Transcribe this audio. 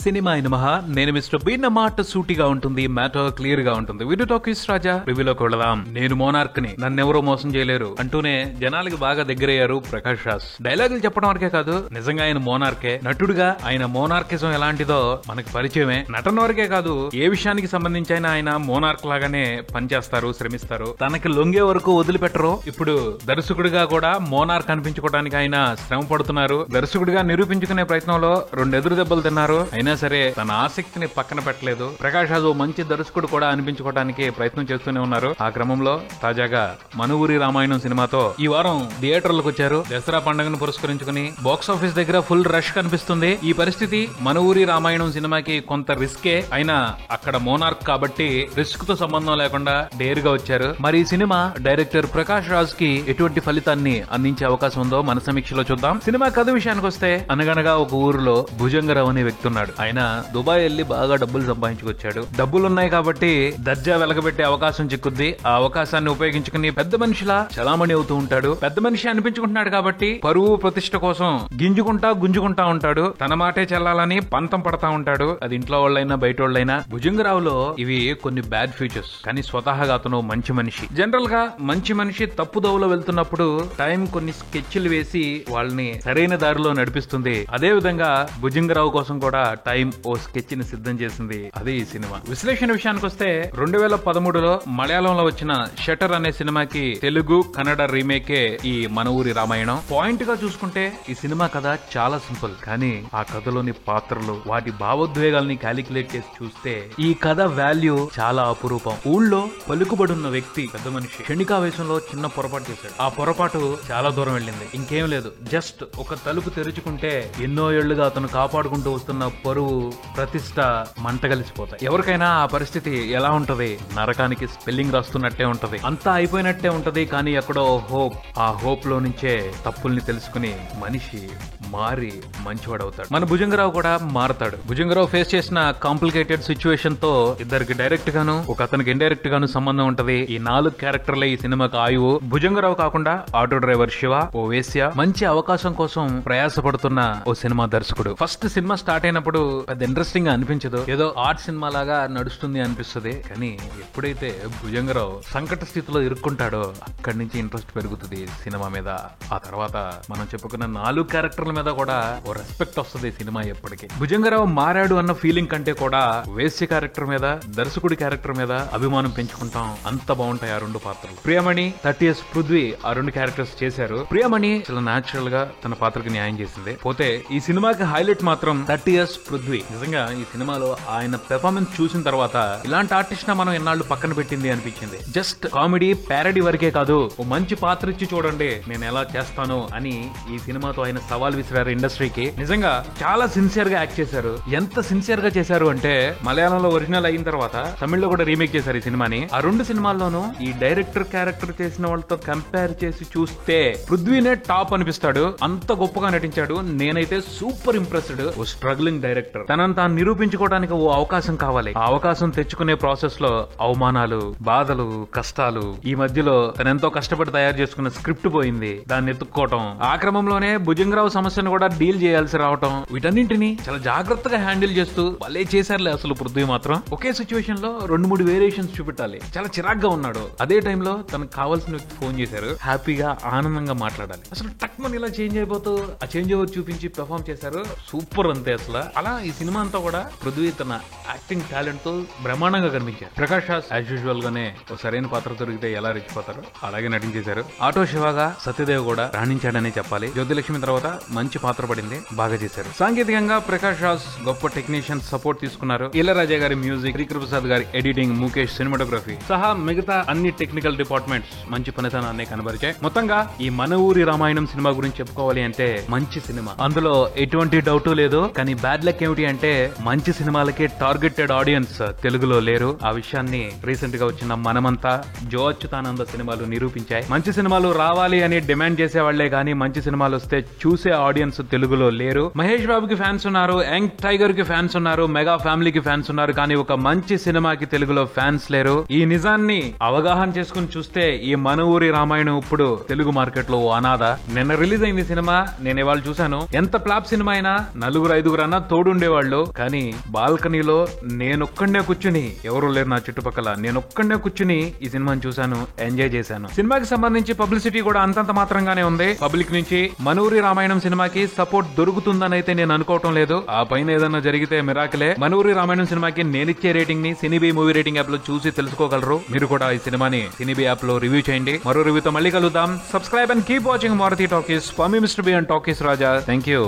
Cinema అయిన మహా నేను మిస్టర్ బీన్ మాట సూటిగా ఉంటుంది, మ్యాటర్ క్లియర్ గా ఉంటుంది. వీడియో టాకీస్ రాజా రివ్యూలోకి వెళదాం. నేను మోనార్క్ ని, నన్నెవరో మోసం చేయలేరు అంటూనే జనాలకి బాగా దగ్గరయ్యారు ప్రకాష్ రాజ్. డైలాగులు చెప్పడం వరకే కాదు, నిజంగా ఆయన మోనార్కే. నటుడుగా ఆయన మోనార్కిజం ఎలాంటిదో మనకి పరిచయమే. నటన వరకే కాదు, ఏ విషయానికి సంబంధించి ఆయన మోనార్క్ లాగానే పనిచేస్తారు, శ్రమిస్తారు, తనకి లొంగే వరకు వదిలిపెట్టరు. ఇప్పుడు దర్శకుడిగా కూడా మోనార్క్ అనిపించుకోవడానికి ఆయన శ్రమ పడుతున్నారు. దర్శకుడిగా నిరూపించుకునే ప్రయత్నంలో 2 ఎదురు దెబ్బలు తిన్నారు. అయినా సరే తన ఆసక్తిని పక్కన పెట్టలేదు. ప్రకాష్ రాజ్ మంచి దర్శకుడు కూడా అనిపించుకోవడానికి ప్రయత్నం చేస్తూనే ఉన్నారు. ఆ క్రమంలో తాజాగా మన ఊరి రామాయణం సినిమాతో ఈ వారం థియేటర్లకు వచ్చారు. దసరా పండుగను పురస్కరించుకుని బాక్స్ ఆఫీస్ దగ్గర ఫుల్ రష్ కనిపిస్తుంది. ఈ పరిస్థితి మన ఊరి రామాయణం సినిమాకి కొంత రిస్కే. అయినా అక్కడ మోనార్క్ కాబట్టి రిస్క్ తో సంబంధం లేకుండా డేర్ గా వచ్చారు. మరి ఈ సినిమా డైరెక్టర్ ప్రకాష్ రాజ్ కి ఎటువంటి ఫలితాన్ని అందించే అవకాశం ఉందో మన సమీక్షలో చూద్దాం. సినిమా కథ విషయానికి వస్తే, అనగనగా ఒక ఊరిలో భుజంగరావు అనే వ్యక్తి ఉన్నాడు. ఆయన దుబాయ్ వెళ్లి బాగా డబ్బులు సంపాదించుకొచ్చాడు. డబ్బులున్నాయి కాబట్టి దర్జా వెలగబెట్టే అవకాశం చిక్కుద్ది. ఆ అవకాశాన్ని ఉపయోగించుకుని పెద్ద మనిషిలా చలామణి అవుతూ ఉంటాడు. పెద్ద మనిషి అనిపించుకుంటున్నాడు కాబట్టి పరువు ప్రతిష్ట కోసం గుంజుకుంటా ఉంటాడు. తన మాటే చెల్లాలని పంతం పడతా ఉంటాడు. అది ఇంట్లో వాళ్ళైనా బయట వాళ్ళైనా. భుజంగరావులో ఇవి కొన్ని బ్యాడ్ ఫ్యూచర్స్, కానీ స్వతహాగా అతను మంచి మనిషి. జనరల్ గా మంచి మనిషి తప్పుదోవలో వెళ్తున్నప్పుడు టైం కొన్ని స్కెచ్లు వేసి వాళ్ళని సరైన దారిలో నడిపిస్తుంది. అదే విధంగా భుజంగరావు కోసం కూడా టైం ఓ స్కెచ్ ని సిద్ధం చేసింది. అదే ఈ సినిమా. విశ్లేషణ విషయానికి వస్తే, 2013లో మలయాళంలో వచ్చిన షటర్ అనే సినిమాకి తెలుగు కన్నడ రీమేకే ఈ మన ఊరి రామాయణం. పాయింట్ గా చూసుకుంటే ఈ సినిమా కథ చాలా సింపుల్, కానీ ఆ కథలోని పాత్రలు, వాటి భావోద్వేగాల్ని క్యాలిక్యులేట్ చేసి చూస్తే ఈ కథ వాల్యూ చాలా అపురూపం. ఊళ్ళో పలుకుబడున్న వ్యక్తి, పెద్ద మనిషి, క్షణికావేశంలో చిన్న పొరపాటు చేశాడు. ఆ పొరపాటు చాలా దూరం వెళ్ళింది. ఇంకేం లేదు, జస్ట్ ఒక తలుపు తెరుచుకుంటే ఎన్నో ఏళ్లుగా అతను కాపాడుకుంటూ వస్తున్న పరువు, ప్రతిష్ట మంటగలిసిపోతాయి. ఎవరికైనా ఆ పరిస్థితి ఎలా ఉంటది? నరకానికి స్పెల్లింగ్ రాస్తున్నట్టే ఉంటది. అంతా అయిపోయినట్టే ఉంటది, కానీ ఎక్కడో హోప్. ఆ హోప్ లో నుంచే తప్పుల్ని తెలుసుకుని మనిషి మారి మంచివాడవుతాడు. మన భుజంగరావు కూడా మారతాడు. భుజంగరావు ఫేస్ చేసిన కాంప్లికేటెడ్ సిచ్యువేషన్ తో ఇద్దరికి డైరెక్ట్ గాను, ఒక అతనికి ఇండైరెక్ట్ గాను సంబంధం ఉంటది. ఈ 4 క్యారెక్టర్లే ఈ సినిమాకి ఆయువు. భుజంగరావు కాకుండా ఆటో డ్రైవర్ శివ, ఓ వేశ్య, మంచి అవకాశం కోసం ప్రయాసపడుతున్న ఓ సినిమా దర్శకుడు. ఫస్ట్ సినిమా స్టార్ట్ అయినప్పుడు పెద్ద ఇంట్రెస్టింగ్ గా అనిపించదు. ఏదో ఆర్ట్ సినిమా లాగా నడుస్తుంది అనిపిస్తుంది. కానీ ఎప్పుడైతే భుజంగరావు సంకట స్థితిలో ఇరుక్కుంటాడో అక్కడి నుంచి ఇంట్రెస్ట్ పెరుగుతుంది సినిమా మీద. ఆ తర్వాత మనం చెప్పుకున్న 4 క్యారెక్టర్ల మీద కూడా ఓ రెస్పెక్ట్ వస్తుంది సినిమా ఎప్పటికీ. భుజంగరావు మారాడు అన్న ఫీలింగ్ కంటే కూడా వేశ్య క్యారెక్టర్ మీద, దర్శకుడి క్యారెక్టర్ మీద అభిమానం పెంచుకుంటాం. అంత బాగుంటాయి ఆ 2 పాత్రలు. ప్రియమణి, 30 పృథ్వీ ఆ 2 క్యారెక్టర్స్ చేశారు. ప్రియమణి చాలా న్యాచురల్ గా తన పాత్రకి న్యాయం చేసింది. పోతే ఈ సినిమాకి హైలైట్ మాత్రం 30 పృథ్వీ. నిజంగా ఈ సినిమాలో ఆయన పెర్ఫార్మెన్స్ చూసిన తర్వాత ఇలాంటి ఆర్టిస్ట్ మనం ఎన్నాళ్ళు పక్కన పెట్టింది అనిపించింది. జస్ట్ కామెడీ ప్యారడీ వరకే కాదు, ఓ మంచి పాత్ర ఇచ్చి చూడండి నేను ఎలా చేస్తాను అని ఈ సినిమాతో ఆయన సవాల్ విసిరారు ఇండస్ట్రీకి. నిజంగా చాలా సిన్సియర్ గా యాక్ట్ చేశారు. ఎంత సిన్సియర్ గా చేశారు అంటే, మలయాళంలో ఒరిజినల్ అయిన తర్వాత తమిళ్లో కూడా రీమేక్ చేశారు ఈ సినిమాని. ఆ 2 సినిమాల్లోనూ ఈ డైరెక్టర్ క్యారెక్టర్ చేసిన వాళ్ళతో కంపేర్ చేసి చూస్తే పృథ్వీనే టాప్ అనిపిస్తాడు. అంత గొప్పగా నటించాడు. నేనైతే సూపర్ ఇంప్రెస్డ్. ఓ స్ట్రగ్లింగ్ డైరెక్టర్, తనను తాను నిరూపించుకోవడానికి ఓ అవకాశం కావాలి. ఆ అవకాశం తెచ్చుకునే ప్రాసెస్ లో అవమానాలు, బాధలు, కష్టాలు, ఈ మధ్యలో తను ఎంతో కష్టపడి తయారు చేసుకున్న స్క్రిప్ట్ పోయింది, దాన్ని ఎత్తుక్కోవటం, ఆ క్రమంలోనే భుజంగరావు సమస్యను కూడా డీల్ చేయాల్సి రావటం, వీటన్నింటినీ చాలా జాగ్రత్తగా హ్యాండిల్ చేస్తూ భలే చేశారులే అసలు పృథ్వీ మాత్రం. ఒకే సిచ్యువేషన్ లో 2-3 వేరియేషన్స్ చూపెట్టాలి. చాలా చిరాగ్గా ఉన్నాడు. అదే టైంలో తనకు కావాల్సిన వ్యక్తి ఫోన్ చేశారు. హ్యాపీగా ఆనందంగా మాట్లాడాలి. అసలు టక్ మన ఇలా చేంజ్ అయిపోతూ ఆ చేంజ్ ఓవర్ చూపించి పెర్ఫార్మ్ చేశారు. సూపర్ అంతే అసలు. అలా ఈ సినిమా అంతా కూడా పృథ్వీ తన యాక్టింగ్ టాలెంట్ తో బ్రహ్మాండంగా కనిపించారు. ప్రకాష్ రాజ్ యాజ్ యూజువల్ గానే ఓ సరైన పాత్ర దొరికితే ఎలా రెచ్చిపోతారో అలాగే నటించేశారు. ఆటో శివగా సత్యదేవ్ కూడా రాణించాడనే చెప్పాలి. జ్యోతిలక్ష్మి తర్వాత మంచి పాత్ర పడింది, బాగా చేశారు. సాంకేతికంగా ప్రకాష్ రాజ్ గొప్ప టెక్నీషియన్ సపోర్ట్ తీసుకున్నారు. ఇళరాజా గారి మ్యూజిక్, శ్రీకృప్రసాద్ గారి ఎడిటింగ్, ముఖేష్ సినిమాటోగ్రఫీ సహా మిగతా అన్ని టెక్నికల్ డిపార్ట్మెంట్స్ మంచి పనితనాన్ని కనబరిచాయి. మొత్తంగా ఈ మన ఊరి రామాయణం సినిమా గురించి చెప్పుకోవాలి అంటే మంచి సినిమా, అందులో ఎటువంటి డౌట్ లేదు. కానీ బ్యాడ్ లక్ ఏమిటి అంటే మంచి సినిమాలకి టార్గెటెడ్ ఆడియన్స్ తెలుగులో లేరు. ఆ విషయాన్ని రీసెంట్ గా వచ్చిన మనమంతా, జో అచ్యుతానంద సినిమాలు నిరూపించాయి. మంచి సినిమాలు రావాలి అని డిమాండ్ చేసే వాళ్లే గానీ మంచి సినిమాలు వస్తే చూసే ఆడియన్స్ తెలుగులో లేరు. మహేష్ బాబుకి ఫ్యాన్స్ ఉన్నారు, యంగ్ టైగర్ కి ఫ్యాన్స్ ఉన్నారు, మెగా ఫ్యామిలీకి ఫ్యాన్స్ ఉన్నారు, కానీ ఒక మంచి సినిమాకి తెలుగులో ఫ్యాన్స్ లేరు. ఈ నిజాన్ని అవగాహన చేసుకుని చూస్తే ఈ మన ఊరి రామాయణం ఇప్పుడు తెలుగు మార్కెట్ లో అనాథ. నిన్న రిలీజ్ అయింది సినిమా, నేను ఇవాళ చూశాను. ఎంత ఫ్లాప్ సినిమా అయినా నలుగురు ఐదుగురు అన్నా తోడుండేవాళ్ళు, కానీ బాల్కనీలో నేనొక్కడే కూర్చుని, ఎవరు లేరు నా చుట్టుపక్కల, నేనొక్కడే కూర్చుని ఈ సినిమాని చూశాను, ఎంజాయ్ చేశాను. సినిమాకి సంబంధించి పబ్లిసిటీ కూడా అంతంత మాత్రంగానే ఉంది. పబ్లిక్ నుంచి మన ఊరి రామాయణం సినిమాకి సపోర్ట్ దొరుకుతుందని అయితే నేను అనుకోవటం లేదు. ఆ పైన ఏదన్నా జరిగితే మిరాకిలే. మన ఊరి రామాయణం సినిమాకి నేనిచ్చే రేటింగ్ ని సినీబీ మూవీ రేటింగ్ యాప్ లో చూసి తెలుసుకోగలరు. మీరు కూడా ఈ సినిమాని సినీబీ యాప్ లో రివ్యూ చేయండి. మరో రివ్యూతో మళ్ళీ కలుద్దాం. Subscribe and keep watching Maruthi talkies. For me mister B and talkies Raja. Thank you.